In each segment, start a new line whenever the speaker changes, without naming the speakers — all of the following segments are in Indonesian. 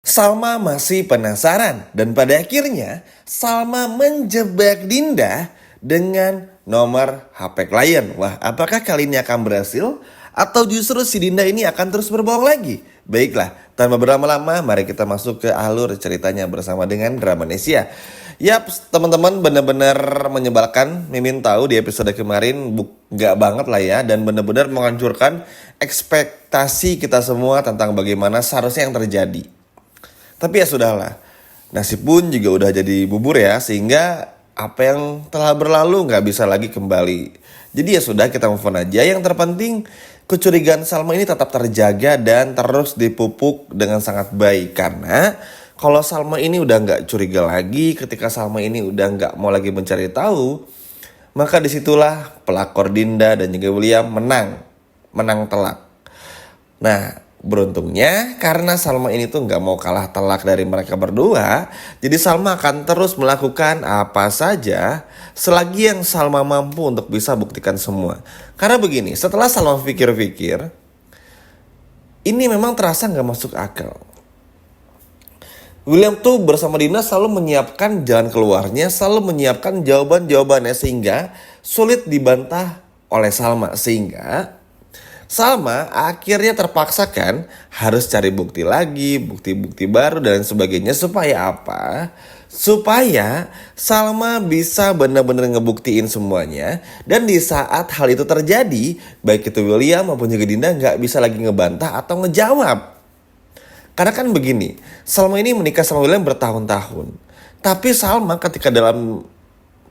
Salma masih penasaran dan pada akhirnya Salma menjebak Dinda dengan nomor HP klien. Wah, apakah kali ini akan berhasil atau justru si Dinda ini akan terus berbohong lagi? Baiklah, tanpa berlama-lama mari kita masuk ke alur ceritanya bersama dengan Dramanesia. Yap, teman-teman benar-benar menyebalkan. Mimin tahu di episode kemarin gak banget lah ya, dan benar-benar menghancurkan ekspektasi kita semua tentang bagaimana seharusnya yang terjadi. Tapi ya sudahlah, nasi pun juga udah jadi bubur ya, sehingga apa yang telah berlalu gak bisa lagi kembali. Jadi ya sudah, kita move on aja. Yang terpenting kecurigaan Salma ini tetap terjaga dan terus dipupuk dengan sangat baik. Karena kalau Salma ini udah gak curiga lagi, ketika Salma ini udah gak mau lagi mencari tahu, maka disitulah pelakor Dinda dan juga William menang telak. Nah, beruntungnya karena Salma ini tuh gak mau kalah telak dari mereka berdua, jadi Salma akan terus melakukan apa saja selagi yang Salma mampu untuk bisa buktikan semua. Karena begini, setelah Salma pikir-pikir, ini memang terasa gak masuk akal. William tuh bersama Dinda selalu menyiapkan jalan keluarnya, selalu menyiapkan jawaban-jawabannya sehingga sulit dibantah oleh Salma. Sehingga Salma akhirnya terpaksa kan harus cari bukti lagi, bukti-bukti baru dan sebagainya. Supaya apa? Supaya Salma bisa benar-benar ngebuktiin semuanya. Dan di saat hal itu terjadi, baik itu William maupun juga Dinda gak bisa lagi ngebantah atau ngejawab. Karena kan begini, Salma ini menikah sama William bertahun-tahun. Tapi Salma ketika dalam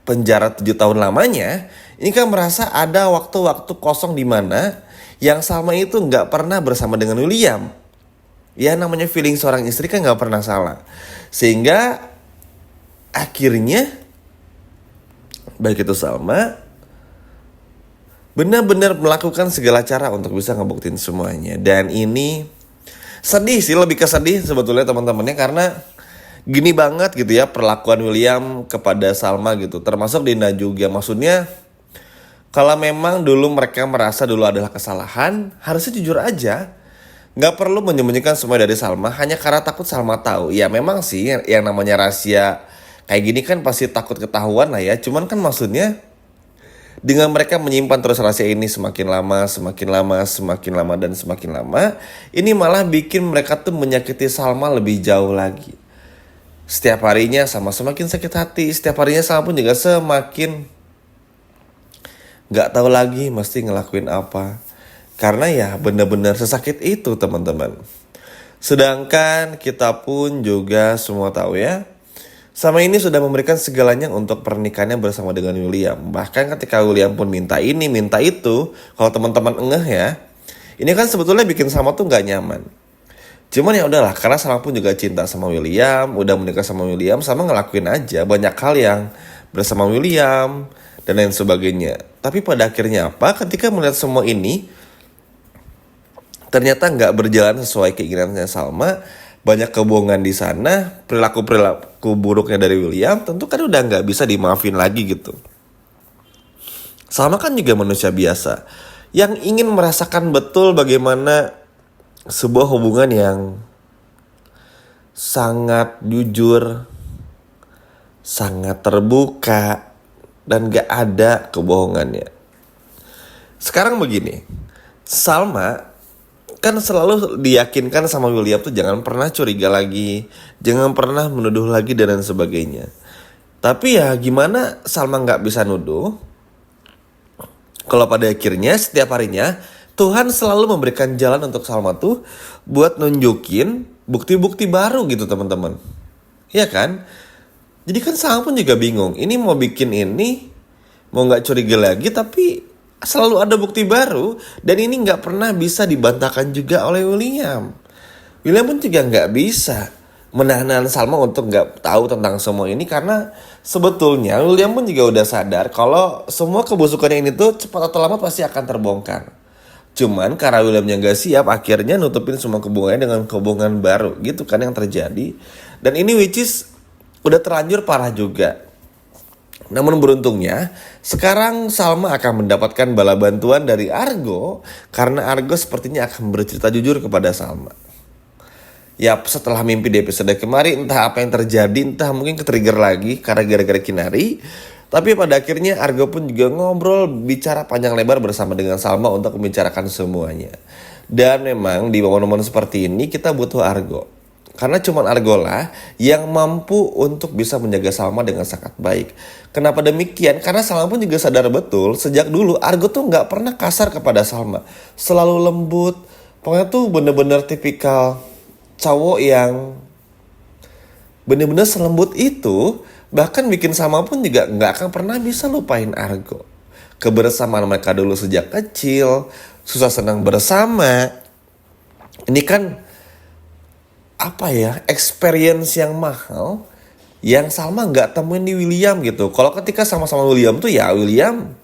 penjara 7 tahun lamanya, ini kan merasa ada waktu-waktu kosong di mana yang Salma itu gak pernah bersama dengan William. Ya namanya feeling seorang istri kan gak pernah salah. Sehingga akhirnya baik itu Salma benar-benar melakukan segala cara untuk bisa ngebuktiin semuanya. Dan ini sedih sih, lebih ke sedih sebetulnya teman-temannya, karena gini banget gitu ya perlakuan William kepada Salma gitu. Termasuk Dinda juga. Maksudnya kalau memang dulu mereka merasa dulu adalah kesalahan, harusnya jujur aja. Gak perlu menyembunyikan semua dari Salma hanya karena takut Salma tahu. Ya memang sih yang namanya rahasia kayak gini kan pasti takut ketahuan lah ya. Cuman kan maksudnya dengan mereka menyimpan terus rahasia ini semakin lama, dan semakin lama, ini malah bikin mereka tuh menyakiti Salma lebih jauh lagi. Setiap harinya Salma semakin sakit hati, setiap harinya Salma pun juga semakin gak tahu lagi mesti ngelakuin apa. Karena ya benar-benar sesakit itu teman-teman. Sedangkan kita pun juga semua tahu ya, Salma ini sudah memberikan segalanya untuk pernikahannya bersama dengan William. Bahkan ketika William pun minta ini, minta itu, kalau teman-teman ngeh ya, ini kan sebetulnya bikin Salma tuh gak nyaman. Cuman ya udahlah, karena Salma pun juga cinta sama William, udah menikah sama William, Salma ngelakuin aja banyak hal yang bersama William dan lain sebagainya. Tapi pada akhirnya apa? Ketika melihat semua ini ternyata gak berjalan sesuai keinginannya Salma, banyak kebohongan di sana, perilaku buruknya dari William, tentu kan udah gak bisa dimaafin lagi gitu. Salma kan juga manusia biasa yang ingin merasakan betul bagaimana sebuah hubungan yang sangat jujur, sangat terbuka, dan gak ada kebohongannya. Sekarang begini, Salma kan selalu diyakinkan sama William tuh jangan pernah curiga lagi, jangan pernah menuduh lagi dan lain sebagainya. Tapi ya gimana Salma gak bisa nuduh kalau pada akhirnya setiap harinya Tuhan selalu memberikan jalan untuk Salma tuh buat nunjukin bukti-bukti baru gitu teman-teman. Iya kan? Jadi kan Salma pun juga bingung, ini mau bikin ini, mau gak curiga lagi tapi selalu ada bukti baru. Dan ini gak pernah bisa dibantahkan juga oleh William. William pun juga gak bisa menahan Salma untuk gak tahu tentang semua ini. Karena sebetulnya William pun juga udah sadar kalau semua kebusukannya ini tuh cepat atau lambat pasti akan terbongkar. Cuman karena Williamnya gak siap, akhirnya nutupin semua kebohongannya dengan kebohongan baru. Gitu kan yang terjadi. Dan ini which is udah terlanjur parah juga. Namun beruntungnya sekarang Salma akan mendapatkan bala bantuan dari Argo, karena Argo sepertinya akan bercerita jujur kepada Salma. Ya setelah mimpi di episode kemarin entah apa yang terjadi, entah mungkin ke-trigger lagi karena gara-gara Kinari. Tapi pada akhirnya Argo pun juga ngobrol bicara panjang lebar bersama dengan Salma untuk membicarakan semuanya. Dan memang di momen-momen seperti ini kita butuh Argo. Karena cuma Argo lah yang mampu untuk bisa menjaga Salma dengan sangat baik. Kenapa demikian? Karena Salma pun juga sadar betul sejak dulu Argo tuh nggak pernah kasar kepada Salma. Selalu lembut. Pokoknya tuh bener-bener tipikal cowok yang bener-bener selembut itu. Bahkan bikin Salma pun juga nggak akan pernah bisa lupain Argo. Kebersamaan mereka dulu sejak kecil, susah senang bersama. Ini kan apa ya, experience yang mahal yang Salma nggak temuin di William gitu. Kalau ketika sama-sama William tuh ya William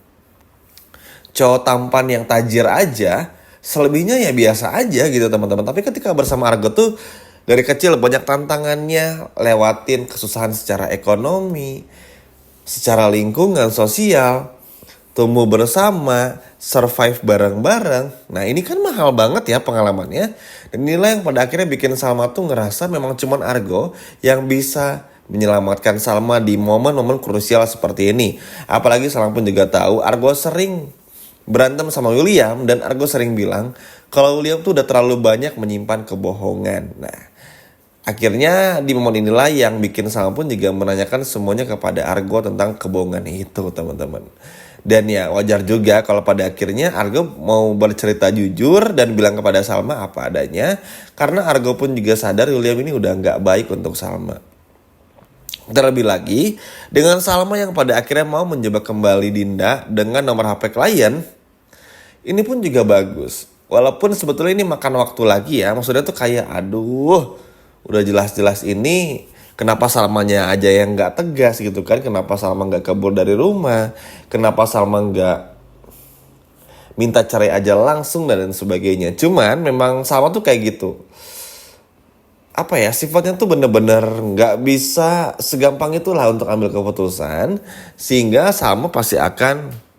cowok tampan yang tajir aja, selebihnya ya biasa aja gitu teman-teman. Tapi ketika bersama Argo tuh dari kecil banyak tantangannya, lewatin kesusahan secara ekonomi, secara lingkungan sosial, tumbuh bersama, survive bareng-bareng. Nah ini kan mahal banget ya pengalamannya. Dan inilah yang pada akhirnya bikin Salma tuh ngerasa memang cuman Argo yang bisa menyelamatkan Salma di momen-momen krusial seperti ini. Apalagi Salma pun juga tahu Argo sering berantem sama William. Dan Argo sering bilang kalau William tuh udah terlalu banyak menyimpan kebohongan. Nah akhirnya di momen inilah yang bikin Salma pun juga menanyakan semuanya kepada Argo tentang kebohongan itu teman-teman. Dan ya wajar juga kalau pada akhirnya Argo mau bercerita jujur dan bilang kepada Salma apa adanya. Karena Argo pun juga sadar William ini udah gak baik untuk Salma. Terlebih lagi dengan Salma yang pada akhirnya mau menjebak kembali Dinda dengan nomor HP klien. Ini pun juga bagus. Walaupun sebetulnya ini makan waktu lagi ya. Maksudnya tuh kayak aduh udah jelas-jelas ini kenapa Salmanya aja yang gak tegas gitu kan. Kenapa Salma gak kabur dari rumah. Kenapa Salma gak minta cerai aja langsung dan sebagainya. Cuman memang Salma tuh kayak gitu. Apa ya, sifatnya tuh bener-bener gak bisa segampang itulah untuk ambil keputusan. Sehingga Salma pasti akan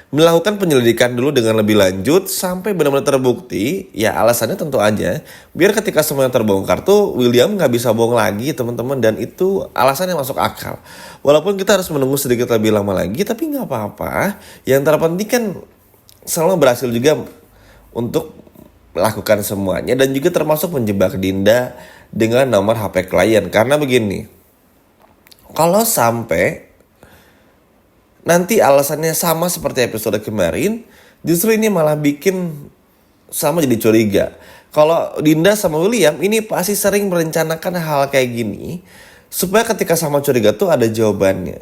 melakukan penyelidikan dulu dengan lebih lanjut sampai benar-benar terbukti. Ya alasannya tentu aja biar ketika semuanya terbongkar tuh William gak bisa bohong lagi teman-teman. Dan itu alasan yang masuk akal. Walaupun kita harus menunggu sedikit lebih lama lagi, tapi gak apa-apa. Yang terpenting kan Salma berhasil juga untuk melakukan semuanya. Dan juga termasuk menjebak Dinda dengan nomor HP klien. Karena begini, kalau sampai nanti alasannya sama seperti episode kemarin, justru ini malah bikin Salma jadi curiga. Kalau Dinda sama William ini pasti sering merencanakan hal kayak gini supaya ketika Salma curiga tuh ada jawabannya.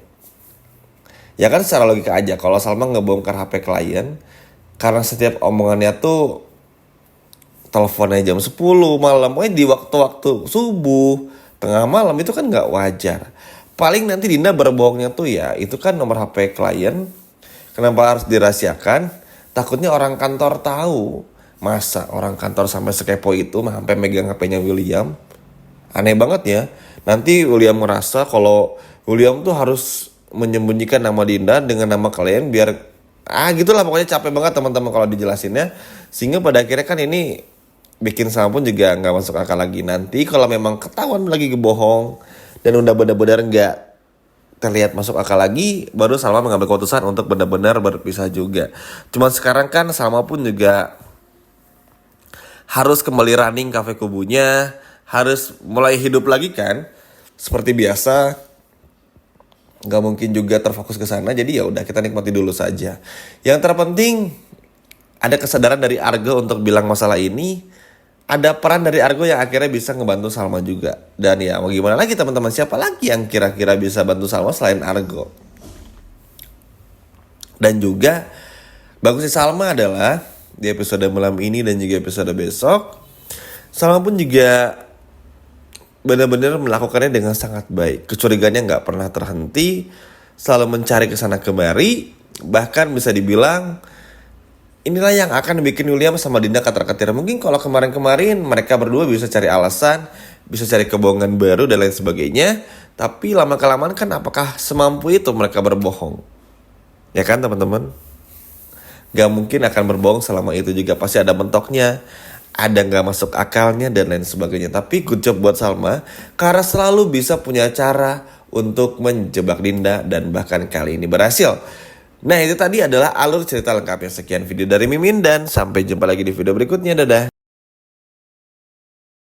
Ya kan secara logika aja kalau Salma ngebongkar HP klien karena setiap omongannya tuh teleponnya jam 10 malam, di waktu-waktu subuh, tengah malam itu kan gak wajar. Paling nanti Dinda berbohongnya tuh ya itu kan nomor HP klien. Kenapa harus dirahasiakan? Takutnya orang kantor tahu. Masa orang kantor sampai sekepo itu sampai megang HP-nya William? Aneh banget ya. Nanti William ngerasa kalau William tuh harus menyembunyikan nama Dinda dengan nama klien biar gitulah pokoknya capek banget teman-teman kalau dijelasinnya. Sehingga pada akhirnya kan ini bikin Salma pun juga gak masuk akal lagi. Nanti kalau memang ketahuan lagi kebohong dan udah benar-benar gak terlihat masuk akal lagi, baru Salma mengambil keputusan untuk benar-benar berpisah juga. Cuman sekarang kan Salma pun juga harus kembali running cafe kubunya, harus mulai hidup lagi kan, seperti biasa. Gak mungkin juga terfokus ke sana, jadi ya udah kita nikmati dulu saja. Yang terpenting ada kesadaran dari Argo untuk bilang masalah ini. Ada peran dari Argo yang akhirnya bisa ngebantu Salma juga. Dan ya mau gimana lagi teman-teman, siapa lagi yang kira-kira bisa bantu Salma selain Argo. Dan juga bagusnya Salma adalah di episode malam ini dan juga episode besok, Salma pun juga benar-benar melakukannya dengan sangat baik. Kecurigaannya gak pernah terhenti, selalu mencari kesana kemari. Bahkan bisa dibilang inilah yang akan bikin William sama Dinda ketar-ketir. Mungkin kalau kemarin-kemarin mereka berdua bisa cari alasan, bisa cari kebohongan baru dan lain sebagainya. Tapi lama-kelamaan kan apakah semampu itu mereka berbohong? Ya kan teman-teman? Gak mungkin akan berbohong selama itu juga. Pasti ada mentoknya, ada nggak masuk akalnya dan lain sebagainya. Tapi good job buat Salma karena selalu bisa punya cara untuk menjebak Dinda dan bahkan kali ini berhasil. Nah itu tadi adalah alur cerita lengkapnya. Sekian video dari Mimin dan sampai jumpa lagi di video berikutnya. Dadah.